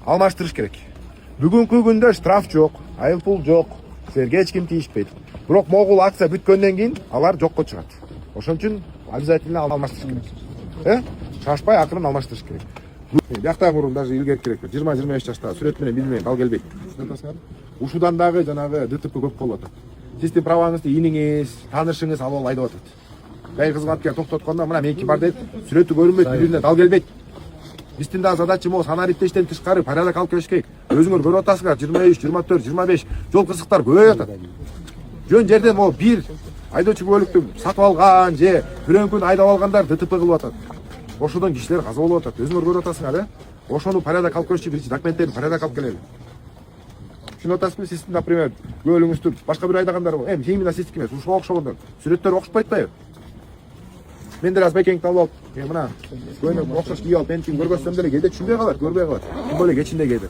алмаштырыш керек. Бүгүнкү күндө штраф жок, айыл пул жок, силерге эч ким тийишпейт. Бирок могул акция бүткөндөн кийин алар жокко чыгат. Ошон үчүн обязательно алмаштырыш керек. Шашпай акырын алмаштырыш керек. Бияктагы мурун даже илгеркирээк 20-25 жаштагы сүрөт менен билмеген ал келбейт. Ушудан дагы жанагы ДТП көп болуп атат. Сиздин праваңызды иниңиз, таанышыңыз алып айдап атат. Дайыр кызматкер токтоткондо мына меники бар дейт, сүрөтү көрүнбөйт, бирине дал келбейт. Биздин дагы задача могу санариптештен тышкары порядок алып келиш керек. Өзүңөр көрүп атасыңар 23, 24, 25 жол кырсыктар көбөйүп атат. Жөн жерден могу бир айдоочу көлүктү сатып алган же бирөө күн айдап алгандар ДТП кылып атат. Ошодон кишилер каза болуп атат. Өзүңөр көрүп атасыңар, Ошону порядок алып келиш үчүн документтерди порядок алып келели. Түшүнүп атасызбы? Сиз, например, көлүңүздү башка бир айдаганда именно сиздики эмес, ушуга окшогондор. Сүрөттөр окшошпойт атпайбы? Мен деле аз байкеңди алып алып, мына көйнөк окшош кийип алып, мен көргөзсөм деле кээде түшүнбөй калат, көрбөй калат. Тим более кечинде кээде.